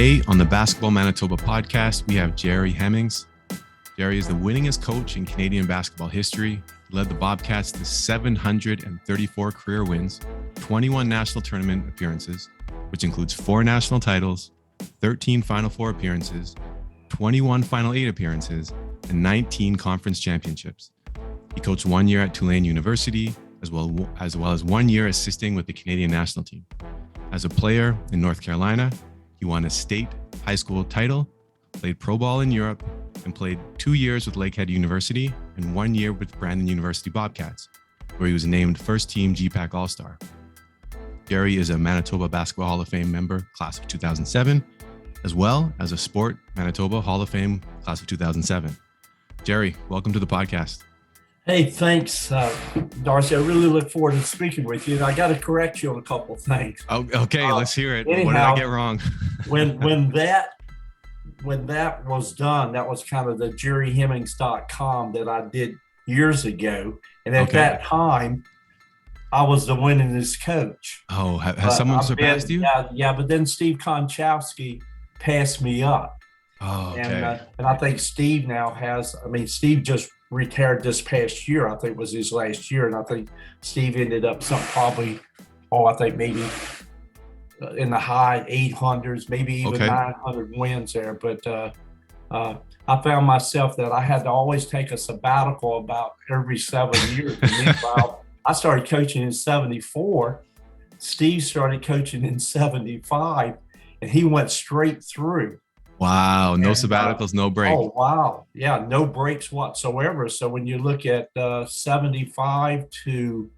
Today on the Basketball Manitoba podcast, we have Jerry Hemmings. Jerry is the winningest coach in Canadian basketball history. He led the Bobcats to 734 career wins, 21 national tournament appearances, which includes 4 national titles, 13 Final Four appearances, 21 Final 8 appearances, and 19 conference championships. He coached 1 year at Tulane University, as well as 1 year assisting with the Canadian national team. As a player in North Carolina, he won a state high school title, played pro ball in Europe, and played 2 years with Lakehead University and 1 year with Brandon University Bobcats, where he was named first team GPAC All-Star. Jerry is a Manitoba Basketball Hall of Fame member, class of 2007, as well as a Sport Manitoba Hall of Fame, class of 2007. Jerry, welcome to the podcast. Hey, thanks, Darcy. I really look forward to speaking with you. And I got to correct you on a couple of things. Oh, okay, let's hear it. Anyhow, what did I get wrong? when that was done, that was kind of the jerryhemmings.com that I did years ago. And at that time, I was the winningest coach. Oh, has someone surpassed you? Yeah, but then Steve Konchowski passed me up. Oh, okay. And I think Steve now Steve just retired this past year. I think it was his last year. And I think Steve ended up maybe in the high 800s, maybe even 900 wins there. But I found myself that I had to always take a sabbatical about every 7 years. Meanwhile, I started coaching in 74. Steve started coaching in 75, and he went straight through. Wow, no sabbaticals, no break. Oh, wow. Yeah, no breaks whatsoever. So when you look at 75 to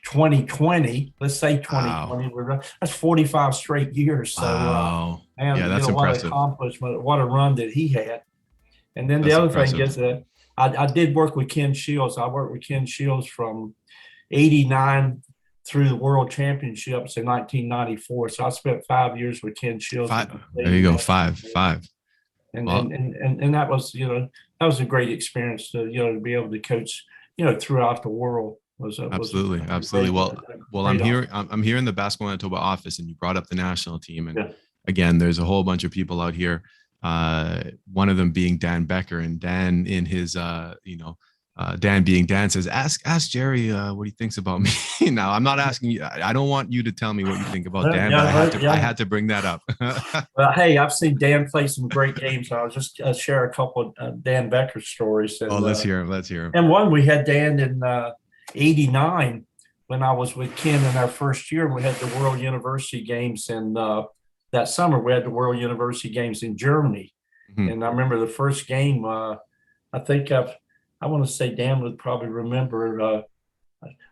2020, let's say 2020, that's 45 straight years. So, wow. That's impressive. What an accomplishment, what a run that he had. And then the other thing is that I did work with Ken Shields. I worked with Ken Shields from 89 through the World Championships in 1994. So I spent 5 years with Ken Shields. There you go, five. And that was, that was a great experience to be able to coach, throughout the world. Absolutely. Well, I'm here in the Basketball Manitoba office, and you brought up the national team. And again, there's a whole bunch of people out here. One of them being Dan Becker, and Dan in his, Dan being Dan says, ask Jerry what he thinks about me. Now, I'm not asking you. I don't want you to tell me what you think about Dan, but I had to bring that up. Well, hey, I've seen Dan play some great games. I'll just share a couple of Dan Becker stories. And, let's hear him. And one, we had Dan in 89 when I was with Ken in our first year. We had the World University games, and that summer we had the World University games in Germany. Mm-hmm. And I remember the first game, I want to say Dan would probably remember.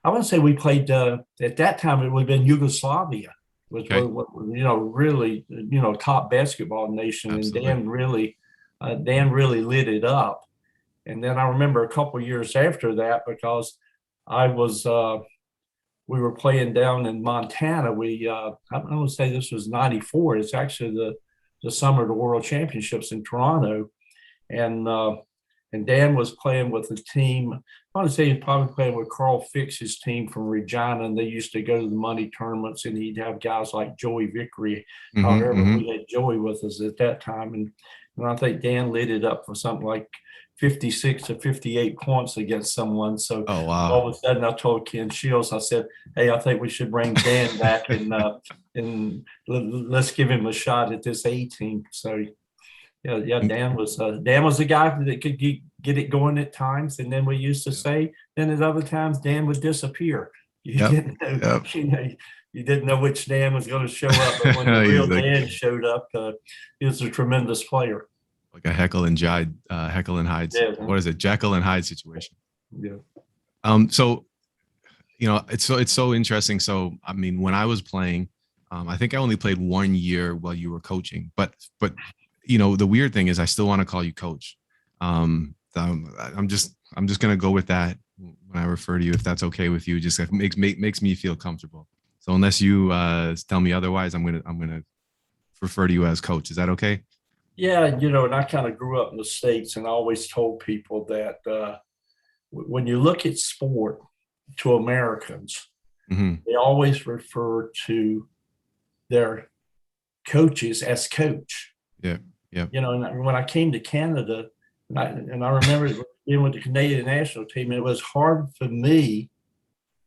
I want to say we played at that time. It would have been Yugoslavia, which was really top basketball nation. Absolutely. And Dan really lit it up. And then I remember a couple of years after that, because we were playing down in Montana. I want to say this was 94. It's actually the summer of the World Championships in Toronto, and Dan was playing with a team. I want to say he was probably playing with Carl Fix's team from Regina, and they used to go to the money tournaments, and he'd have guys like Joey Vickery. However, we had Joey with us at that time. And I think Dan lit it up for something like 56 to 58 points against someone. So all of a sudden I told Ken Shields, I said, hey, I think we should bring Dan back and let's give him a shot at this A team. So Dan was the guy that could get it going at times, and then we used to say, then at other times Dan would disappear. You didn't know which Dan was going to show up, but when the real Dan showed up, he was a tremendous player. Like a Jekyll and Hyde. What is it? Jekyll and Hyde situation. Yeah. So, it's so interesting. So, I mean, when I was playing, I think I only played 1 year while you were coaching, but the weird thing is I still want to call you coach. I'm just going to go with that when I refer to you, if that's okay with you. Just makes me feel comfortable. So unless you tell me otherwise, I'm going to refer to you as coach. Is that okay? Yeah. And I kind of grew up in the States, and I always told people that when you look at sport to Americans, they always refer to their coaches as coach. Yeah. You know, and when I came to Canada, and I remember being with the Canadian national team, it was hard for me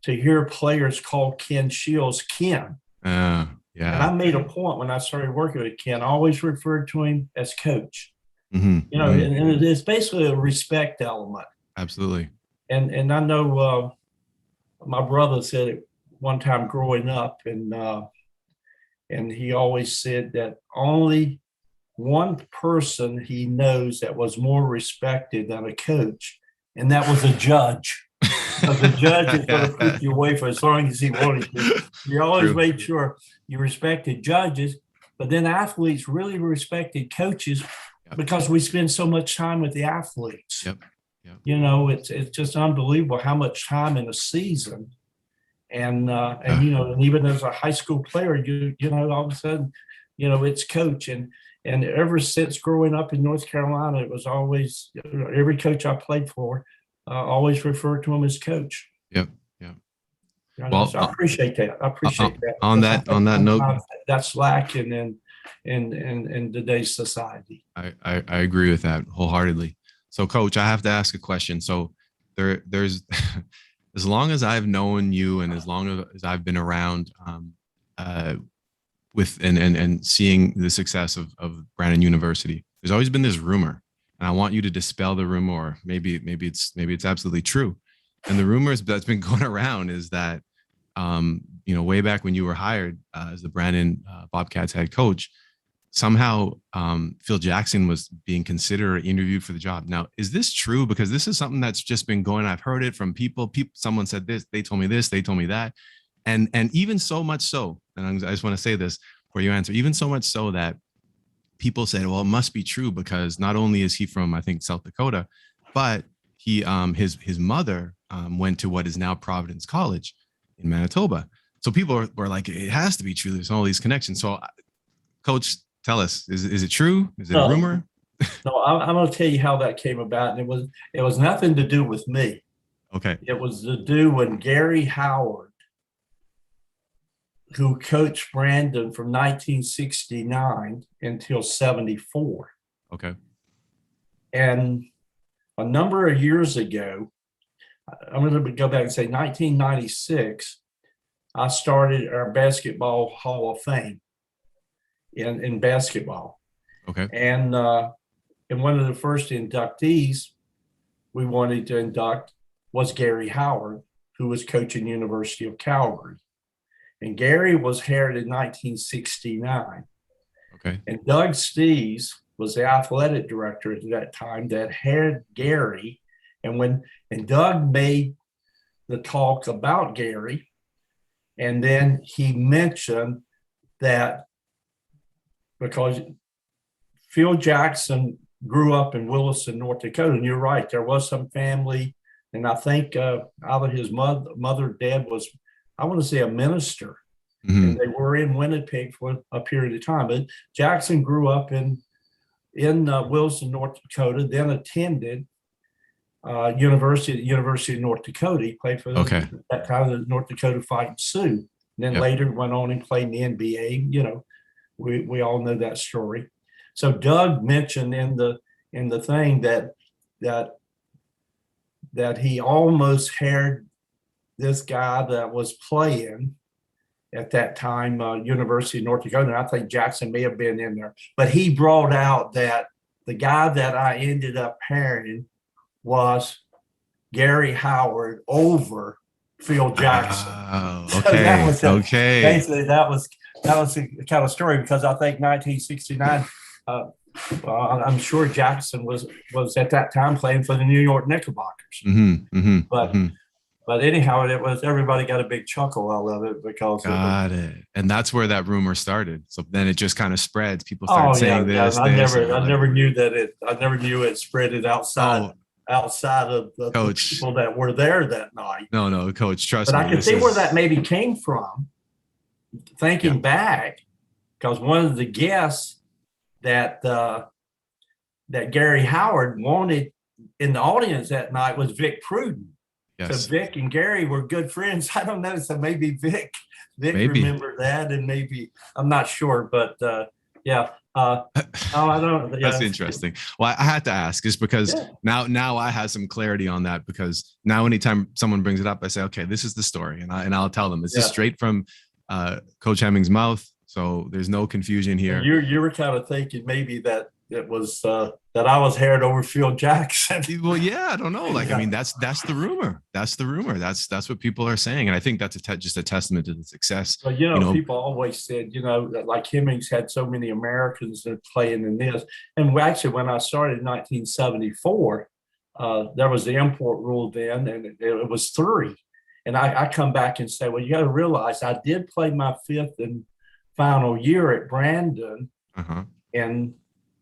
to hear players call Ken Shields Ken. Yeah. And I made a point when I started working with Ken, I always referred to him as coach. Mm-hmm. You know, and it's basically a respect element. Absolutely. And I know my brother said it one time growing up, and he always said that only one person he knows that was more respected than a coach, and that was a judge. Because the judge is going to put you away for as long as he wanted to. You always made sure you respected judges, but then athletes really respected coaches because we spend so much time with the athletes. Yep. You know, it's just unbelievable how much time in a season. And you know, and even as a high school player, you know, all of a sudden, you know, it's coach. And ever since growing up in North Carolina, it was always, every coach I played for always referred to him as coach. Yep. Well, so I appreciate that. On that note, that's lacking in today's society. I agree with that wholeheartedly. So, Coach, I have to ask a question. So, there's as long as I've known you and as long as I've been around with and seeing the success of Brandon University, there's always been this rumor, and I want you to dispel the rumor, or maybe it's absolutely true. And the rumors that's been going around is that you know, way back when you were hired as the Brandon Bobcats head coach, somehow Phil Jackson was being considered or interviewed for the job. Now, is this true? Because this is something that's just been going. I've heard it from people. Someone said this, they told me this, they told me that, and even so much so. And I just want to say this before you answer. Even so much so that people said, well, it must be true because not only is he from, I think, South Dakota, but he his mother went to what is now Providence College in Manitoba. So people were like, it has to be true. There's all these connections. So, Coach, tell us, is it true? Is it a rumor? No, I'm going to tell you how that came about. And it was nothing to do with me. Okay. It was to do when Gary Howard, who coached Brandon from 1969 until 74. Okay. And a number of years ago, I'm going to go back and say 1996, I started our basketball Hall of Fame in basketball. Okay. And one of the first inductees we wanted to induct was Gary Howard, who was coaching University of Calgary. And Gary was hired in 1969. Okay. And Doug Stees was the athletic director at that time that hired Gary. And Doug made the talk about Gary, and then he mentioned that because Phil Jackson grew up in Williston, North Dakota, and you're right, there was some family, and I think either his mother, dad was, I want to say, a minister, and they were in Winnipeg for a period of time. But Jackson grew up in Williston, North Dakota, then attended University of North Dakota. He played for that time the North Dakota Fighting Sioux. And then later went on and played in the NBA. You know, we all know that story. So Doug mentioned in the thing that he almost hired this guy that was playing at that time, University of North Dakota. And I think Jackson may have been in there, but he brought out that the guy that I ended up hiring was Gary Howard over Phil Jackson. Okay. So basically, that was the kind of story, because I think 1969. I'm sure Jackson was at that time playing for the New York Knickerbockers. But anyhow, it was, everybody got a big chuckle out of it because got it. And that's where that rumor started. So then it just kind of spreads. People start saying this. I never knew it spread it outside of the people that were there that night. No, Coach, trust me. But I can see where that maybe came from, thinking back, because one of the guests that Gary Howard wanted in the audience that night was Vic Pruden. So Yes. Vic and Gary were good friends. I don't know. So maybe Vic Maybe. remembered that, and maybe I'm not sure, but yeah. No, I don't. Yeah. That's interesting. Well, I had to ask just because Yeah. now I have some clarity on that, because now anytime someone brings it up, I say, okay, this is the story, and I'll tell them it's just straight from Coach Hemmings' mouth, so there's no confusion here. You were kind of thinking maybe that it was that I was Harold Overfield Jackson. Well, yeah, I don't know. Like, I mean, that's the rumor. That's the rumor. That's what people are saying, and I think that's just a testament to the success. But people always said, that like Hemmings had so many Americans that playing in this. And actually, when I started in 1974, there was the import rule then, and it was 3. And I come back and say, well, you got to realize I did play my 5th and final year at Brandon in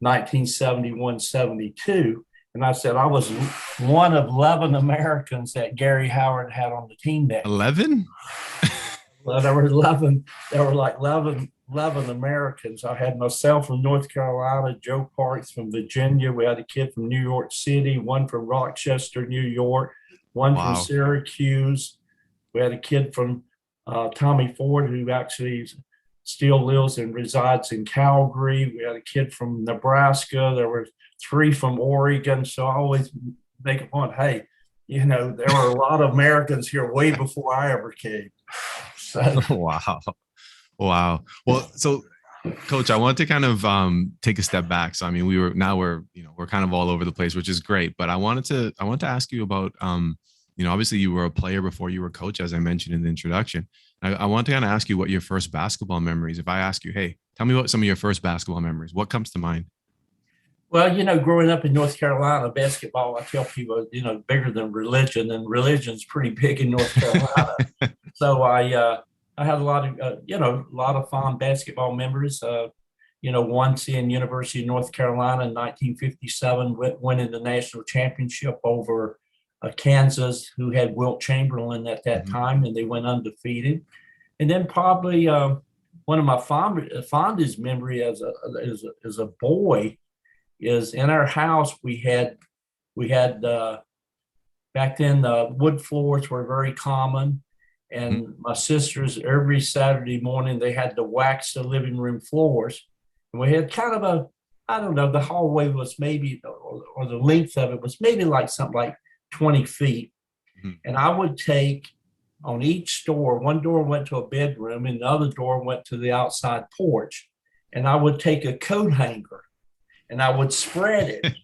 1971-72. And I said I was one of 11 Americans that Gary Howard had on the team that 11? Well, there were 11. There were like 11 Americans. I had myself from North Carolina, Joe Parks from Virginia. We had a kid from New York City, one from Rochester, New York, one from Syracuse. We had a kid from Tommy Ford, who actually still lives and resides in Calgary. We had a kid from Nebraska. There were 3 from Oregon. So I always make a point, hey, there were a lot of Americans here way before I ever came. So. Wow. Well, so Coach, I want to kind of take a step back. So, I mean, we're kind of all over the place, which is great, but I want to ask you about, obviously you were a player before you were coach, as I mentioned in the introduction. I want to kind of ask you what your first basketball memories. If I ask you, hey, tell me what some of your first basketball memories, what comes to mind? Well, growing up in North Carolina, basketball, I tell people, bigger than religion, and religion's pretty big in North Carolina. So I had a lot of fond basketball memories. One seeing University of North Carolina in 1957 winning the national championship over Kansas, who had Wilt Chamberlain at that time, and they went undefeated. And then probably one of my fondest memory as a boy is in our house. We had back then wood floors were very common, and my sisters every Saturday morning they had to wax the living room floors, and we had kind of the hallway was maybe or the length of it was maybe like something like 20 feet. And I would take on each door, one door went to a bedroom and the other door went to the outside porch. And I would take a coat hanger and I would spread it.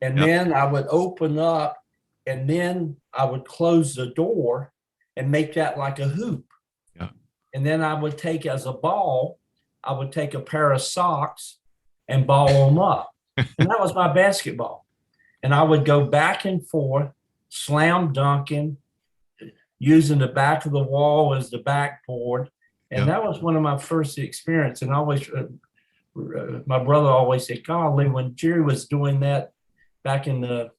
And then I would open up and then I would close the door and make that like a hoop. Yeah. And then I would take as a ball, I would take a pair of socks and ball them up. And that was my basketball. And I would go back and forth, slam dunking, using the back of the wall as the backboard. And that was one of my first experience. And always, my brother always said, golly, when Jerry was doing that back in the,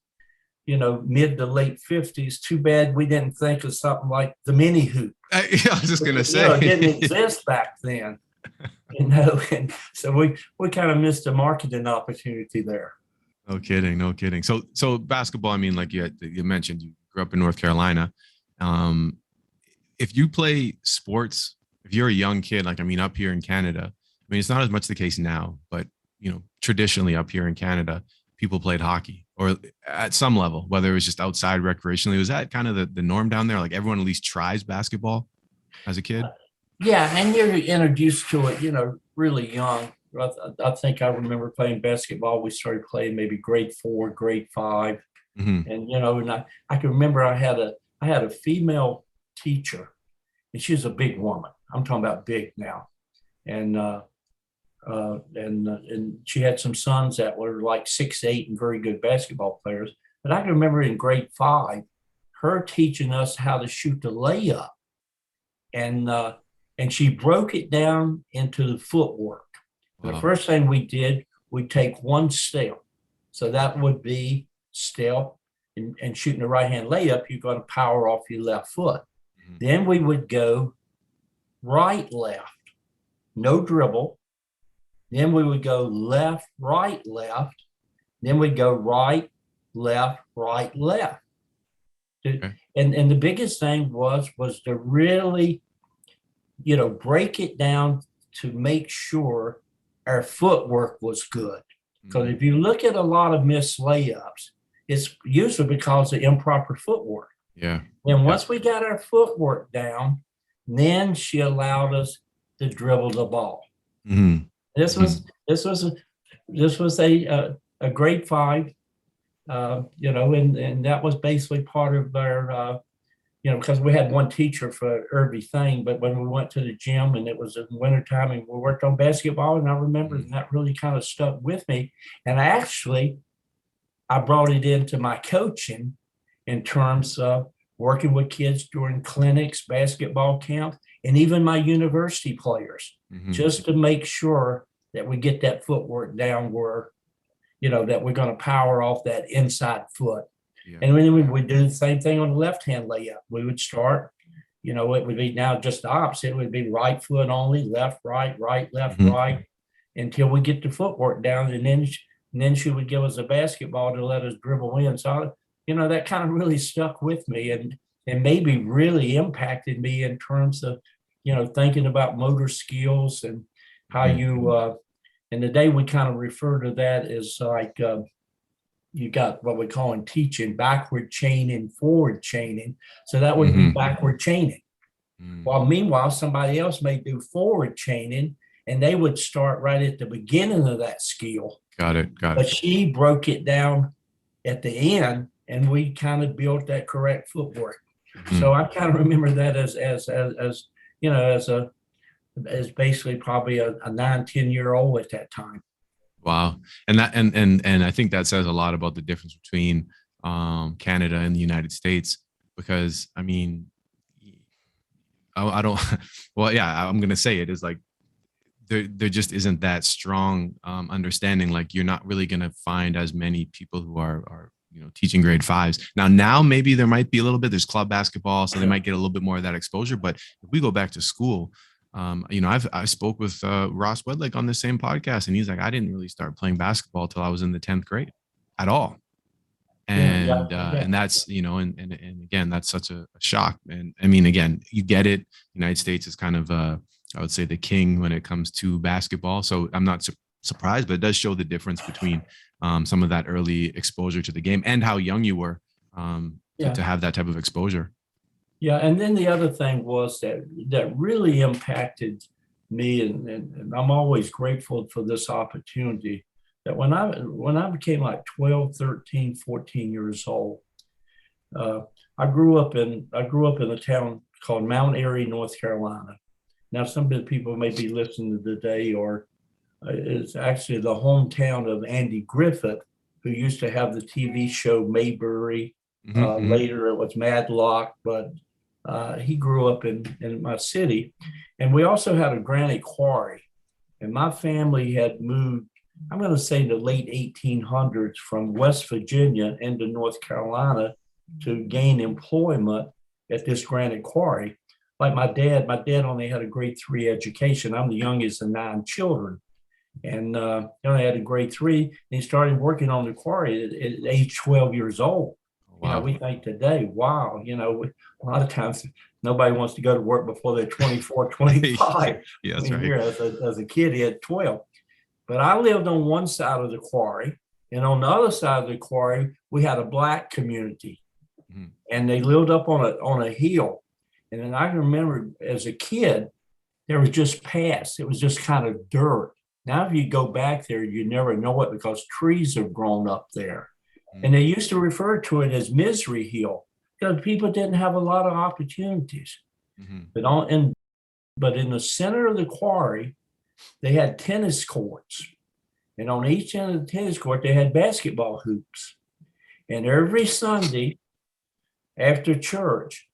mid to late 50s, too bad we didn't think of something like the mini hoop. I was just going to say. It didn't exist back then. And so we kind of missed a marketing opportunity there. No kidding. So basketball, I mean, like you mentioned, you grew up in North Carolina. If you play sports, if you're a young kid, like, I mean, up here in Canada, I mean, it's not as much the case now, but, traditionally up here in Canada, people played hockey or at some level, whether it was just outside recreationally. Was that kind of the norm down there? Like everyone at least tries basketball as a kid? Yeah. And you're introduced to it, really young. I think I remember playing basketball. We started playing maybe grade 4, grade 5. And, and I can remember I had a female teacher, and she was a big woman. I'm talking about big now. And she had some sons that were like 6'8" and very good basketball players. But I can remember in grade 5, her teaching us how to shoot the layup. And she broke it down into the footwork. The first thing we did, we'd take one step. So that would be step and shooting the right-hand layup, you're going to power off your left foot. Then we would go right, left, no dribble. Then we would go left, right, left. Then we'd go right, left, right, left. Okay. And the biggest thing was to really, break it down to make sure our footwork was good. Because if you look at a lot of missed layups, it's usually because of improper footwork. Yeah. And once we got our footwork down, then she allowed us to dribble the ball. Mm-hmm. This was a grade 5, and that was basically part of our, because we had one teacher for everything. But when we went to the gym and it was in wintertime and we worked on basketball, and I remember that really kind of stuck with me. And actually, I brought it into my coaching in terms of working with kids during clinics, basketball camp, and even my university players, just to make sure that we get that footwork down where, that we're going to power off that inside foot. Yeah. And then we would do the same thing on the left-hand layup. We would start, it would be now just the opposite. It would be right foot only, left, right, left, right, until we get the footwork down. And then she would give us a basketball to let us dribble in. So, that kind of really stuck with me and maybe really impacted me in terms of, thinking about motor skills and how you, and today we kind of refer to that as like, you got what we call in teaching backward chaining, forward chaining. So that would be backward chaining. While meanwhile, somebody else may do forward chaining and they would start right at the beginning of that skill. Got it. But she broke it down at the end and we kind of built that correct footwork. So I kind of remember that as basically probably a 9-10-year-old at that time. Wow. And that, and I think that says a lot about the difference between Canada and the United States, because I mean, I don't, well, yeah, I'm going to say it is like, there just isn't that strong understanding. Like you're not really going to find as many people who are teaching grade 5s. Now maybe there might be a little bit, there's club basketball, so they might get a little bit more of that exposure. But if we go back to school, I spoke with Ross Wedlick on the same podcast, and he's like, I didn't really start playing basketball till I was in the 10th grade at all. And and that's, and again, that's such a shock. And I mean, again, you get it. United States is kind of, I would say, the king when it comes to basketball. So I'm not surprised, but it does show the difference between some of that early exposure to the game and how young you were to have that type of exposure. Yeah, and then the other thing was that really impacted me, and I'm always grateful for this opportunity, that when I became like 12, 13, 14 years old, I grew up in a town called Mount Airy, North Carolina. Now, some of the people may be listening today, or it's actually the hometown of Andy Griffith, who used to have the TV show Mayberry. Later it was Madlock, but he grew up in my city. And we also had a granite quarry. And my family had moved, I'm going to say in the late 1800s, from West Virginia into North Carolina to gain employment at this granite quarry. Like my dad only had a grade 3 education. I'm the youngest of 9 children. And I had a grade 3, and he started working on the quarry at age 12 years old. Wow. We think today, wow, a lot of times nobody wants to go to work before they're 24, 25. Yeah, that's right. As a kid, he had 12. But I lived on one side of the quarry, and on the other side of the quarry, we had a black community, and they lived up on a hill. And then I remember as a kid, there was just paths. It was just kind of dirt. Now, if you go back there, you never know it because trees have grown up there. And they used to refer to it as Misery Hill because people didn't have a lot of opportunities. But in the center of the quarry, they had tennis courts. And on each end of the tennis court, they had basketball hoops. And every Sunday after church,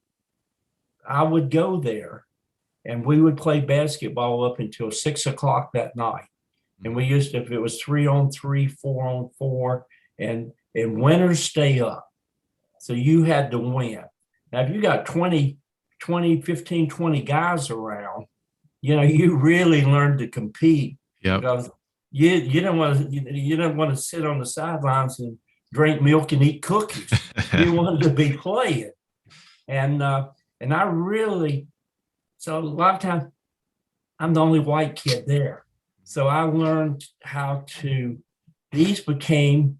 I would go there and we would play basketball up until 6 o'clock that night. And we used to, if it was 3-on-3, 4-on-4, and winners stay up. So you had to win. Now, if you got 15, 20 guys around, you really learned to compete. Yep. Because you didn't want to sit on the sidelines and drink milk and eat cookies. You wanted to be playing. And I really, so a lot of times I'm the only white kid there. So I learned how to, these became,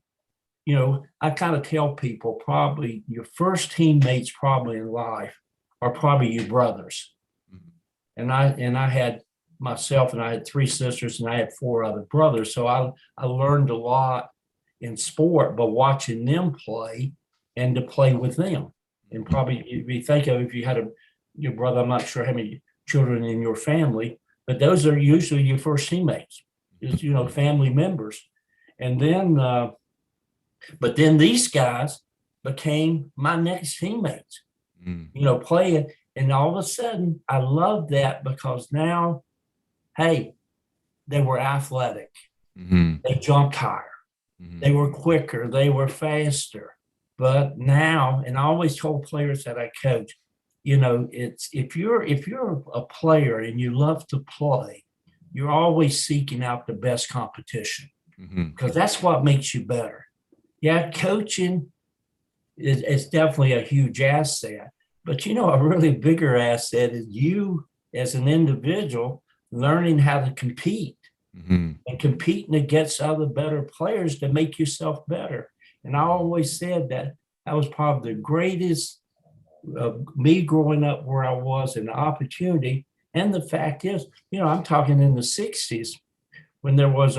I kind of tell people probably your first teammates probably in life are probably your brothers. And I had myself, and I had 3 sisters, and I had 4 other brothers. So I learned a lot in sport by watching them play and to play with them. And probably if you think of, if you had your brother, I'm not sure how many children in your family, but those are usually your first teammates, is, family members. And then, but then these guys became my next teammates, playing. And all of a sudden, I loved that because now, hey, they were athletic. They jumped higher. They were quicker. They were faster. But now, and I always told players that I coach, it's if you're a player and you love to play, you're always seeking out the best competition, because that's what makes you better. Yeah, coaching is definitely a huge asset. But, a really bigger asset is you as an individual learning how to compete and competing against other better players to make yourself better. And I always said that was probably the greatest of me growing up where I was, and the opportunity. And the fact is, I'm talking in the 60s when there was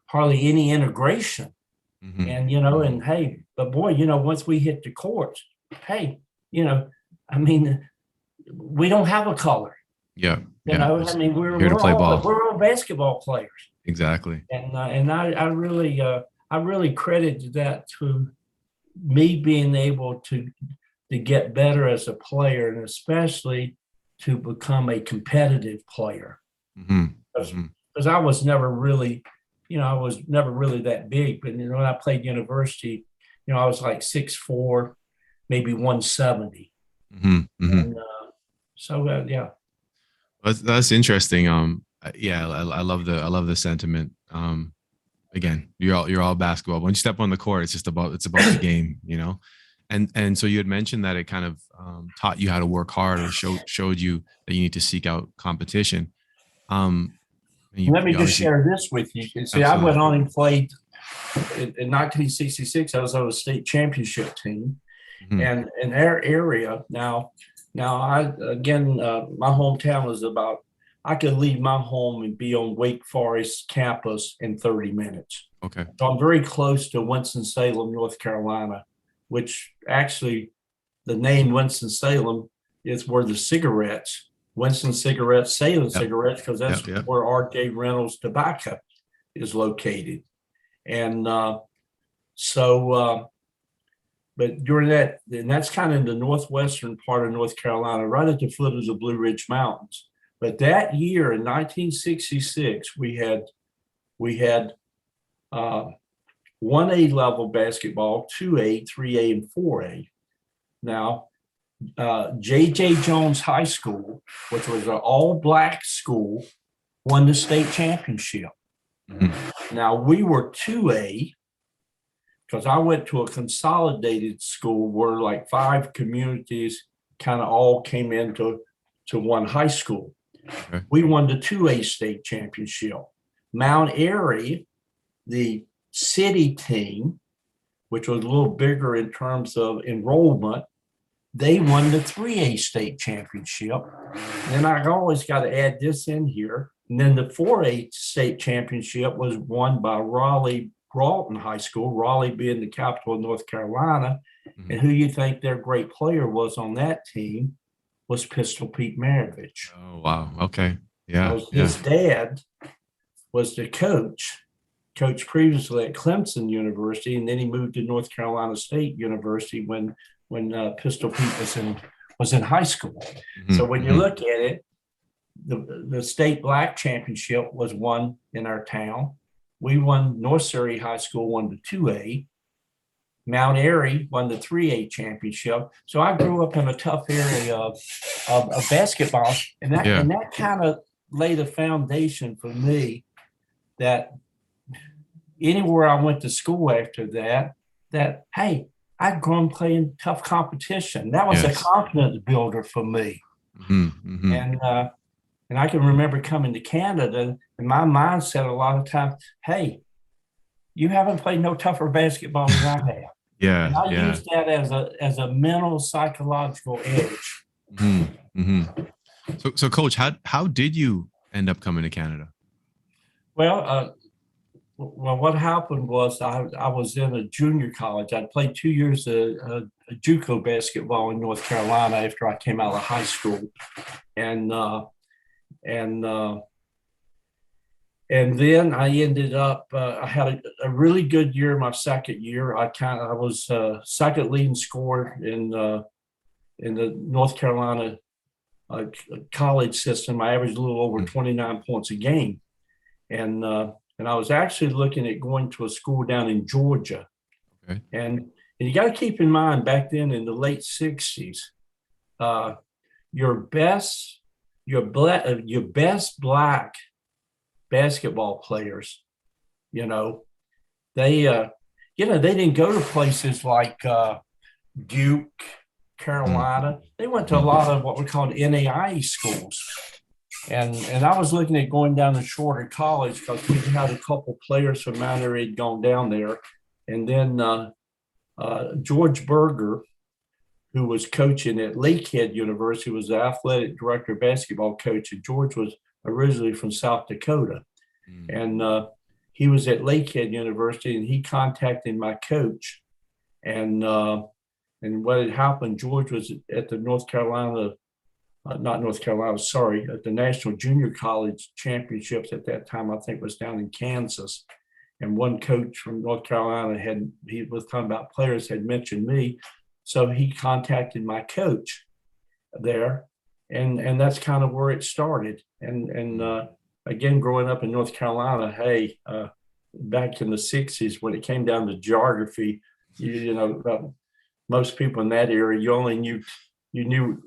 hardly any integration. And, and hey, but boy, once we hit the courts, hey, we don't have a color. Yeah. We're all basketball players. Exactly. And I really credit that to me being able to get better as a player, and especially to become a competitive player. Because I was never really, that big. But when I played university, I was like 6'4", maybe 170. And yeah. That's interesting. I love the sentiment. Again, you're all basketball. When you step on the court, it's about the game, And so you had mentioned that it kind of taught you how to work hard, or showed you that you need to seek out competition. Let me just share this with you. See, absolutely. I went on and played in 1966. I was on a state championship team, and in our area now my hometown was I could leave my home and be on Wake Forest campus in 30 minutes. Okay. So I'm very close to Winston-Salem, North Carolina, which actually the name Winston-Salem is where the cigarettes, Winston cigarettes, Salem cigarettes, because that's where R.J. Reynolds Tobacco is located. And but during that, and that's kind of in the northwestern part of North Carolina, right at the foot of the Blue Ridge Mountains. But that year in 1966, we had 1A level basketball, 2A, 3A, and 4A. Now, J.J. Jones High School, which was an all-black school, won the state championship. Now, we were 2A, because I went to a consolidated school where like 5 communities kind of all came into one high school. Okay. We won the 2A state championship. Mount Airy, the city team, which was a little bigger in terms of enrollment, they won the 3A state championship. And then I always got to add this in here. And then the 4A state championship was won by Raleigh Broughton High School, Raleigh being the capital of North Carolina. And who you think their great player was on that team was Pistol Pete Maravich. Oh, wow. Okay. Yeah. His dad was the coach previously at Clemson University, and then he moved to North Carolina State University when Pistol Pete was in high school. So when you look at it, the state black championship was won in our town. We won. North Surrey High School won the 2A. Mount Airy won the 3A championship. So I grew up in a tough area of basketball, and that kind of laid a foundation for me that anywhere I went to school after that, hey, I'd grown playing tough competition. That was a confidence builder for me. And I can remember coming to Canada, and my mindset a lot of times, hey, you haven't played no tougher basketball than I have. And I use that as a mental, psychological edge. So Coach, how did you end up coming to Canada? Well, what happened was I was in a junior college. I'd played 2 years of JUCO basketball in North Carolina after I came out of high school, and then I ended up. I had a really good year my second year. I was second leading scorer in the North Carolina college system. I averaged a little over 29 points a game, and I was actually looking at going to a school down in Georgia. Okay. And you got to keep in mind back then in the late 60s, your best black basketball players, they didn't go to places like Duke, Carolina. They went to a lot of what we call NAIA schools. And I was looking at going down to Shorter College because we had a couple players from Mount Airy had gone down there. And then George Berger, who was coaching at Lakehead University, was the athletic director, basketball coach. And George was originally from South Dakota. And he was at Lakehead University, and he contacted my coach. And what had happened, George was at the at the National Junior College Championships at that time. I think it was down in Kansas. And one coach from North Carolina he was talking about players, had mentioned me. So he contacted my coach there. And that's kind of where it started. And again, growing up in North Carolina, back in the 60s, when it came down to geography, most people in that area, you knew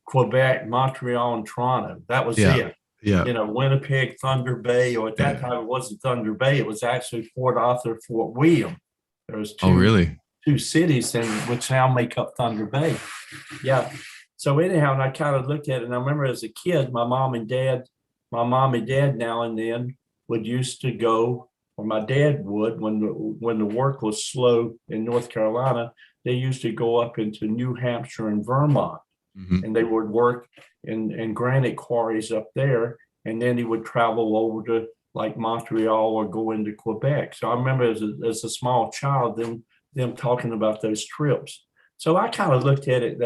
Quebec, Montreal, and Toronto. That was it. Yeah. Winnipeg, Thunder Bay, or at that time it wasn't Thunder Bay. It was actually Port Arthur, Fort William. There was two cities which now make up Thunder Bay. Yeah. So anyhow, and I kind of looked at it, and I remember as a kid, my mom and dad now and then would used to go, or my dad would, when the work was slow in North Carolina, they used to go up into New Hampshire and Vermont. And they would work in granite quarries up there, and then he would travel over to like Montreal or go into Quebec. So I remember as a small child them talking about those trips. So I kind of looked at it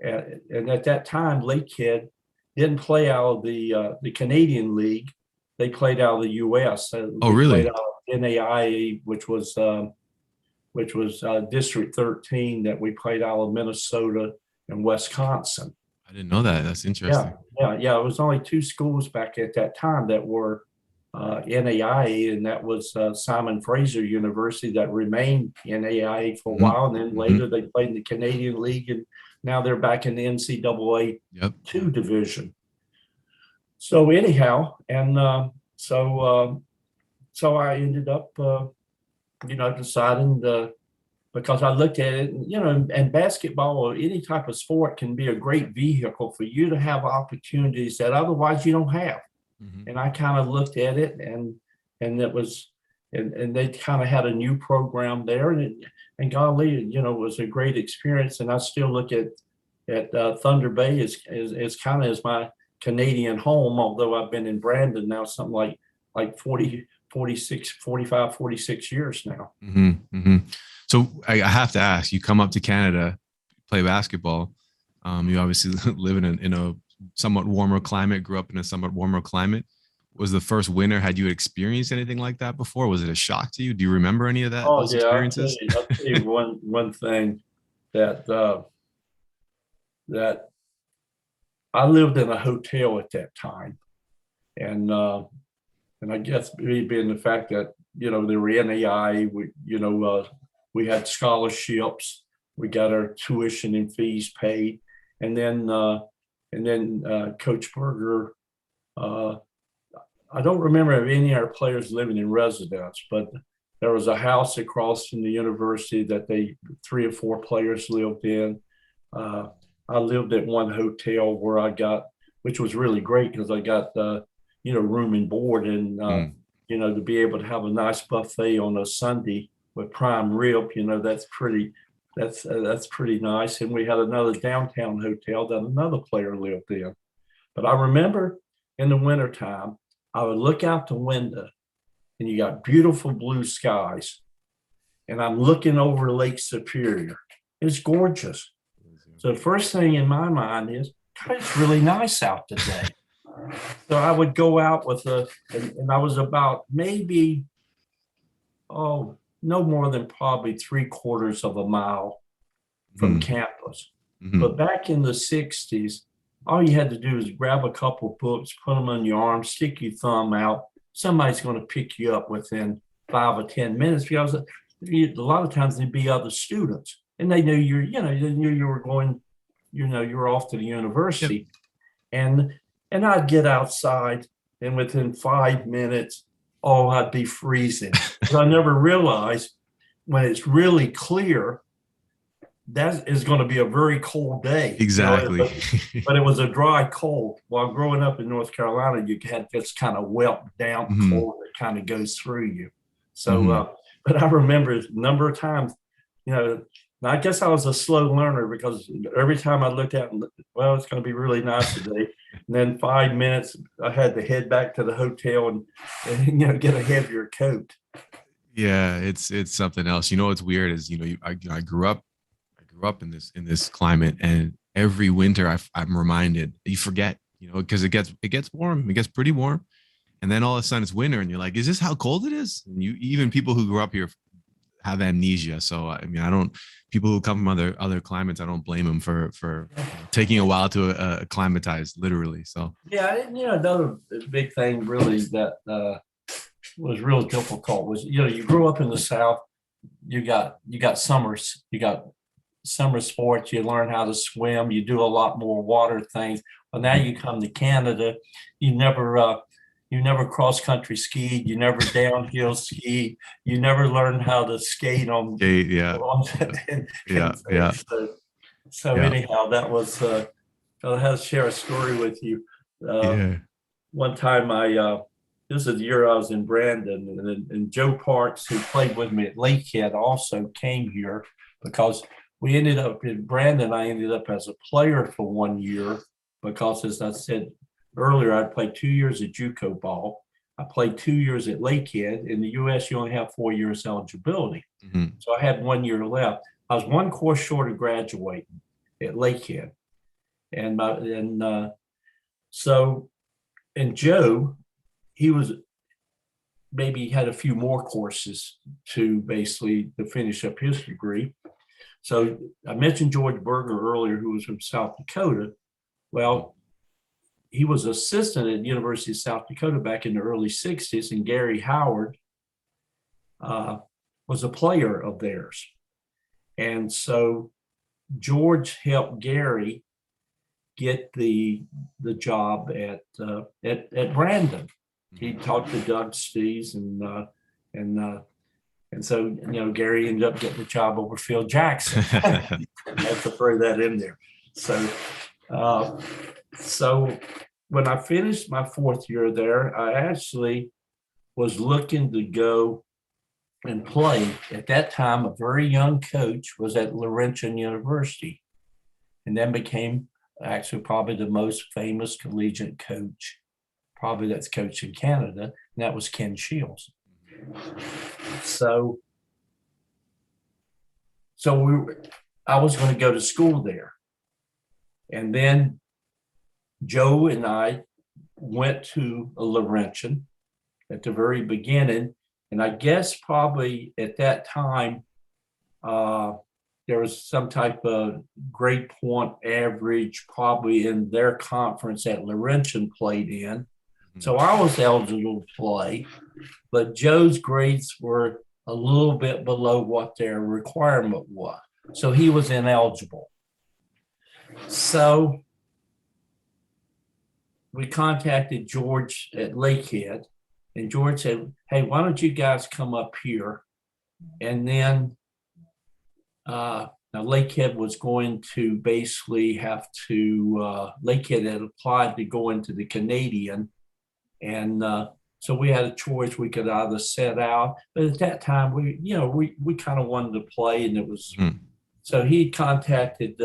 and at that time, Lakehead didn't play out of the Canadian League; they played out of the U.S. Really? Played out of NAIA, which was District 13, that we played out of Minnesota and Wisconsin. I didn't know that. That's interesting. Yeah. It was only two schools back at that time that were NAIA, and that was Simon Fraser University that remained NAIA for a while, and then later they played in the Canadian League, and now they're back in the NCAA 2 division. So anyhow, and so I ended up, deciding because I looked at it, and basketball or any type of sport can be a great vehicle for you to have opportunities that otherwise you don't have. And I kind of looked at it, and it was, and they kind of had a new program there, and golly, it was a great experience. And I still look at Thunder Bay as kind of as my Canadian home, although I've been in Brandon now something like 45-46 years now. So I have to ask, you come up to Canada, play basketball. You obviously live in a somewhat warmer climate, grew up in a somewhat warmer climate. Was the first winter, had you experienced anything like that before? Was it a shock to you? Do you remember any of those experiences? I'll tell you one thing that I lived in a hotel at that time. And I guess maybe being the fact that, they were NAI, we had scholarships, we got our tuition and fees paid. And then Coach Berger, I don't remember any of our players living in residence, but There was a house across from the university that 3 or 4 players lived in. I lived at one hotel where which was really great because I got, room and board, and, to be able to have a nice buffet on a Sunday with prime rib, that's pretty nice. And we had another downtown hotel that another player lived in. But I remember in the wintertime, I would look out the window and you got beautiful blue skies. And I'm looking over Lake Superior. It's gorgeous. So the first thing in my mind is, God, it's really nice out today. So I would go out and I was about maybe, no more than probably 3/4 of a mile from campus. But back in the 60s, all you had to do is grab a couple books, put them on your arm, stick your thumb out. Somebody's going to pick you up within 5 or 10 minutes, because a lot of times there'd be other students, and they knew you were going, you were off to the university. Yep. And I'd get outside, and within 5 minutes, I'd be freezing. But I never realized when it's really clear, that is going to be a very cold day. Exactly. But it was a dry cold. While growing up in North Carolina, you had this kind of wet, damp cold that kind of goes through you. So, but I remember a number of times, I guess I was a slow learner, because every time I looked out, it's going to be really nice today. And then 5 minutes, I had to head back to the hotel and get a heavier coat. Yeah, it's something else. What's weird is, I grew up in this climate, and every winter I'm reminded, you forget, because it gets warm, it gets pretty warm, and then all of a sudden it's winter, and you're like, is this how cold it is? And even people who grew up here have amnesia. So people who come from other climates, I don't blame them for taking a while to acclimatize, literally. So another big thing really that was real difficult was, you grew up in the South, you got summers, you got summer sports, you learn how to swim, you do a lot more water things. Well, now you come to Canada, you never cross country skied, you never downhill skied, you never learned how to skate on. So anyhow, that was I had to share a story with you. One time this is the year I was in Brandon, and Joe Parks, who played with me at Lakehead, also came here, because we ended up in Brandon. I ended up as a player for 1 year, because, as I said earlier, I played 2 years at JUCO ball. I played 2 years at Lakehead. In the U.S., you only have 4 years eligibility. So I had 1 year left. I was one course short of graduating at Lakehead. And Joe, he was maybe had a few more courses to finish up his degree. So I mentioned George Berger earlier, who was from South Dakota. Well, he was assistant at the University of South Dakota back in the early 60s, and Gary Howard was a player of theirs. And so George helped Gary get the job at Brandon. He talked to Doug Stees, and so Gary ended up getting the job over Phil Jackson. I have to throw that in there. So when I finished my 4th year there, I actually was looking to go and play. At that time, a very young coach was at Lakehead University, and then became actually probably the most famous collegiate coach, probably that's coached in Canada, and that was Ken Shields. So I was going to go to school there. And then Joe and I went to a Laurentian at the very beginning. And I guess probably at that time, there was some type of grade point average probably in their conference that Laurentian played in. So I was eligible to play, but Joe's grades were a little bit below what their requirement was. So he was ineligible. So we contacted George at Lakehead, and George said, hey, why don't you guys come up here And then now Lakehead was going to basically have to, Lakehead had applied to go into the Canadian. And so we had a choice. We could either set out, but at that time we kind of wanted to play, and it was, so he contacted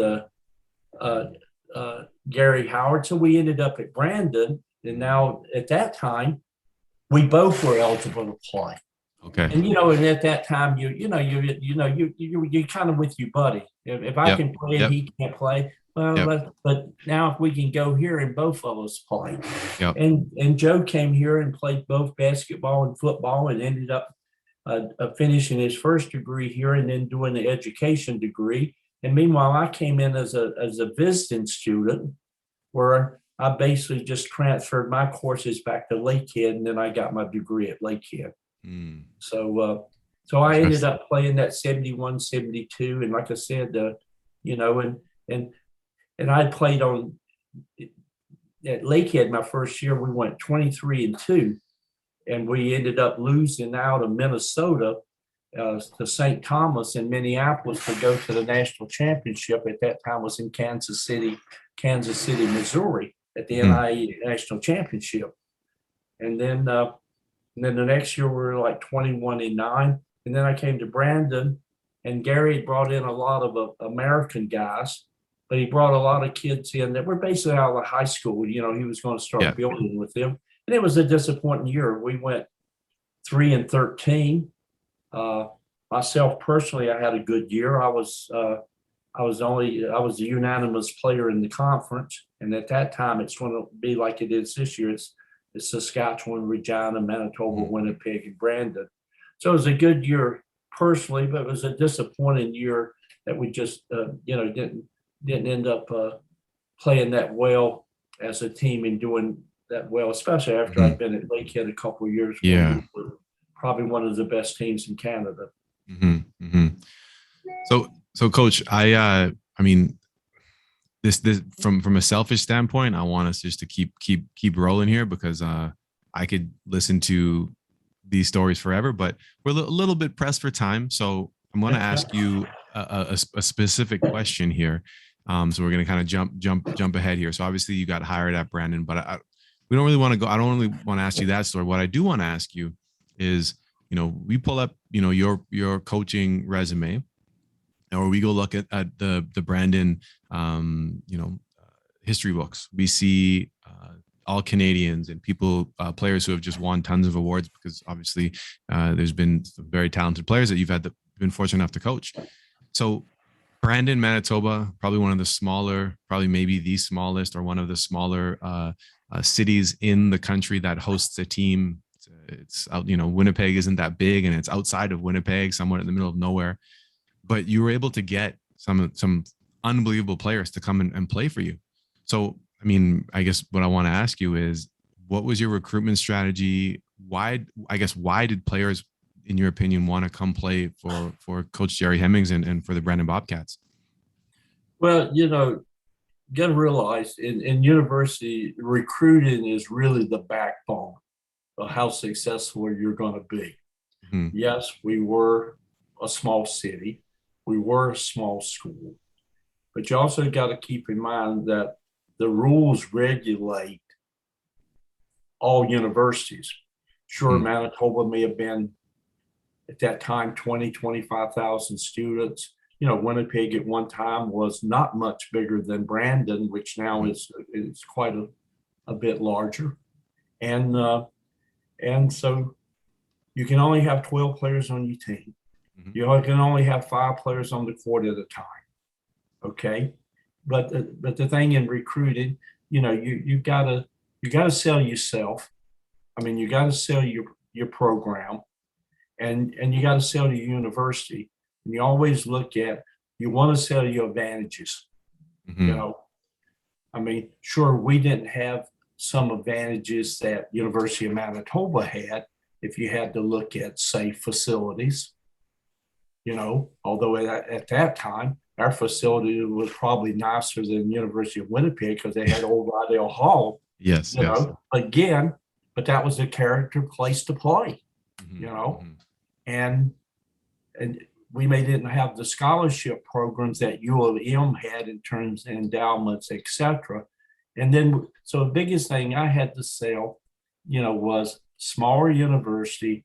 Gary Howard. So we ended up at Brandon, and now at that time, we both were eligible to play. Okay. And and at that time, you kind of with your buddy. If I can play and he can't play, well, but now if we can go here and both of us play. And Joe came here and played both basketball and football, and ended up finishing his first degree here and then doing the education degree. And meanwhile, I came in as a visiting student, where I basically just transferred my courses back to Lakehead, and then I got my degree at Lakehead. So I ended up playing that 71, 72. And like I said, and I played at Lakehead my first year. We went 23-2, and we ended up losing out of Minnesota to St. Thomas in Minneapolis to go to the national championship. At that time was in Kansas City, Missouri, at the NIE national championship. And then the next year we were like 21-9. And then I came to Brandon, and Gary brought in a lot of American guys, but he brought a lot of kids in that were basically out of high school. He was going to start building with them. And it was a disappointing year. We went 3-13. Myself personally, I had a good year. I was the unanimous player in the conference. And at that time, it's going to be like it is this year. It's Saskatchewan, Regina, Manitoba, Winnipeg, and Brandon. So it was a good year personally, but it was a disappointing year that we just didn't end up playing that well as a team and doing that well, especially after I'd been at Lakehead a couple of years. Yeah, we were probably one of the best teams in Canada. So Coach, I mean, this from a selfish standpoint, I want us just to keep rolling here, because I could listen to these stories forever, but we're a little bit pressed for time. So I'm going to ask you a specific question here. So we're going to kind of jump ahead here. So obviously you got hired at Brandon, but we don't really want to go. I don't really want to ask you that story. What I do want to ask you is, we pull up, your coaching resume, or we go look at the Brandon, history books. We see all Canadians and players who have just won tons of awards, because obviously there's been some very talented players that you've been fortunate enough to coach. So Brandon, Manitoba, probably one of the smaller, probably maybe the smallest or one of the smaller cities in the country that hosts a team. It's out, Winnipeg isn't that big, and it's outside of Winnipeg, somewhere in the middle of nowhere. But you were able to get some unbelievable players to come and play for you. So, I mean, I guess what I want to ask you is, what was your recruitment strategy? Why did players, in your opinion, want to come play for Coach Jerry Hemmings and for the Brandon Bobcats? Well, you got to realize in university, recruiting is really the backbone of how successful you're going to be. Yes, we were a small city. We were a small school. But you also got to keep in mind that the rules regulate all universities. Sure, Manitoba may have been, at that time, 20, 25,000 students. Winnipeg at one time was not much bigger than Brandon, which now is quite a bit larger. And so you can only have 12 players on your team. You can only have 5 players on the court at a time. Okay. But the thing in recruiting, you gotta sell yourself. I mean, you gotta sell your program, and you gotta sell your university. And you always you want to sell your advantages. I mean, sure, we didn't have some advantages that University of Manitoba had. If you had to look at, say, facilities, although at that time, our facility was probably nicer than University of Winnipeg, because they had Old Rydell Hall. Yes. Again, but that was a character place to play, and and we may didn't have the scholarship programs that U of M had in terms of endowments, etc. And then, so the biggest thing I had to sell, was smaller university,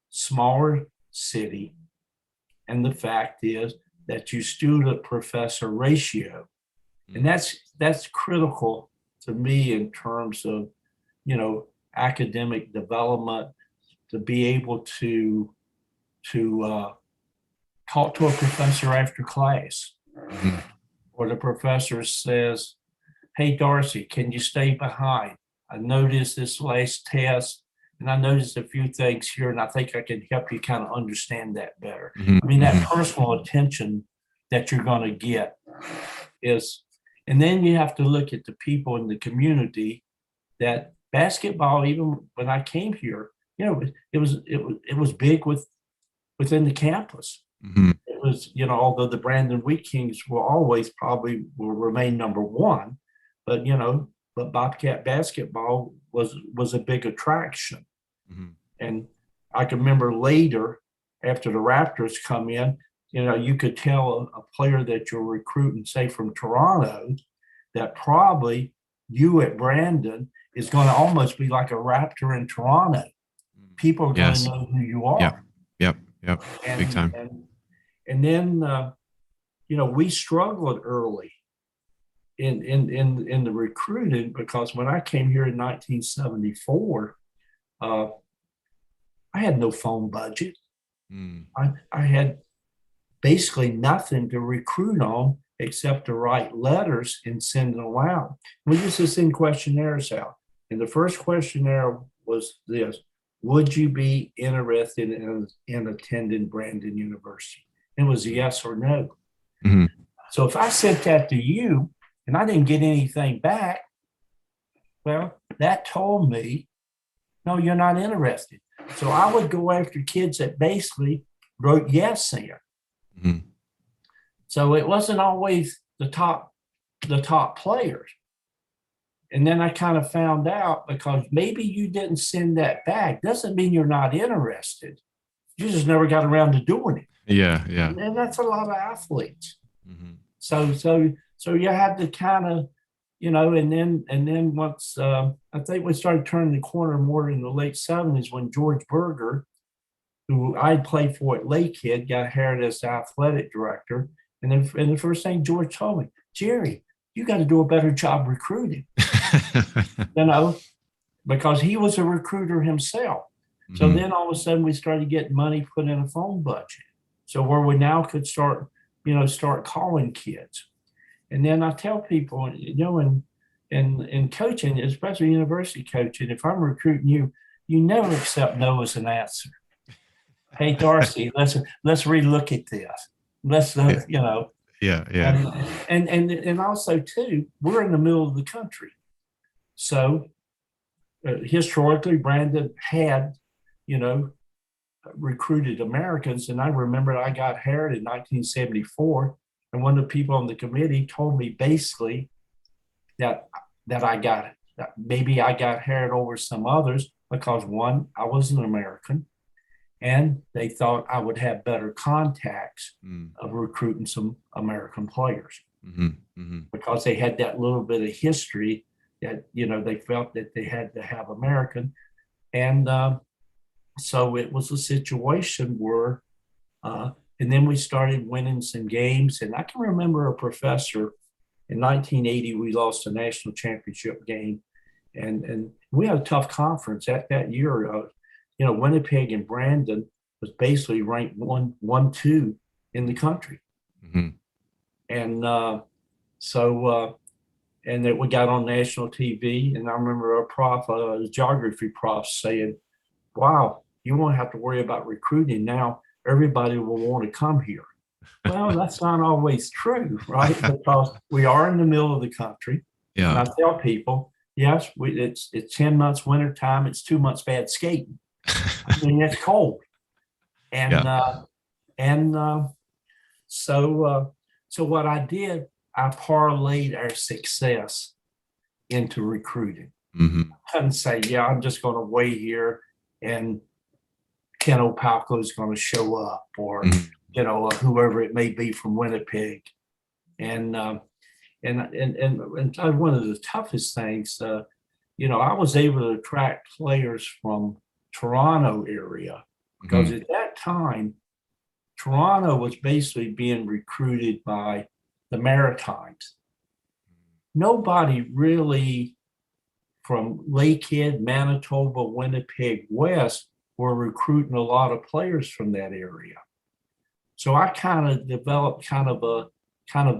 smaller city. And the fact is that you student professor ratio. And that's critical to me in terms of, academic development, to be able to talk to a professor after class, or the professor says, "Hey, Darcy, can you stay behind? I noticed this last test, and I noticed a few things here, and I think I can help you kind of understand that better." I mean, that personal attention that you're going to get is, and then you have to look at the people in the community that basketball, even when I came here, it was big within the campus. It was, although the Brandon Wheat Kings will remain number one, but Bobcat basketball was a big attraction. And I can remember later, after the Raptors come in, you could tell a player that you're recruiting, say from Toronto, that probably you at Brandon is going to almost be like a Raptor in Toronto. People are going to know who you are. Yep. Big time. And then, we struggled early in the recruiting, because when I came here in 1974, I had no phone budget. I had basically nothing to recruit on except to write letters and send them out. We used to send questionnaires out. And the first questionnaire was this: would you be interested in attending Brandon University? It was a yes or no. So if I sent that to you and I didn't get anything back, well, that told me, no, you're not interested. So I would go after kids that basically wrote yes there. So it wasn't always the top players. And then I kind of found out, because maybe you didn't send that back doesn't mean you're not interested. You just never got around to doing it. Yeah. And that's a lot of athletes. So you had to kind of, and then once I think we started turning the corner more in the late 70s, when George Berger, who I played for at Lakehead, got hired as the athletic director. And the first thing George told me, "Jerry, you got to do a better job recruiting." Because he was a recruiter himself. So then all of a sudden we started getting money put in a phone budget. So where we now could start calling kids. And then I tell people, in coaching, especially university coaching, if I'm recruiting you, you never accept no as an answer. "Hey, Darcy, let's relook at this. Let's, And also too, we're in the middle of the country. So historically, Brandon had, recruited Americans. And I remember I got hired in 1974. And one of the people on the committee told me basically that maybe I got hired over some others because, one, I was an American, and they thought I would have better contacts of recruiting some American players because they had that little bit of history that, they felt that they had to have American. And so it was a situation where, and then we started winning some games. And I can remember a professor in 1980, we lost a national championship game. And we had a tough conference that year. Winnipeg and Brandon was basically ranked 1-2 in the country. And and that we got on national TV. And I remember a prof, a geography prof, saying, "Wow, you won't have to worry about recruiting now. Everybody will want to come here." Well, that's not always true, right? Because we are in the middle of the country. Yeah. And I tell people, yes, it's 10 months winter time. It's 2 months bad skating. I mean, it's cold. And so what I did, I parlayed our success into recruiting. I couldn't say, "Yeah, I'm just going to wait here and Ken Opalco is going to show up, or whoever it may be from Winnipeg. And one of the toughest things, I was able to attract players from Toronto area, because at that time, Toronto was basically being recruited by the Maritimes. Nobody really from Lakehead, Manitoba, Winnipeg West were recruiting a lot of players from that area. So I kind of developed kind of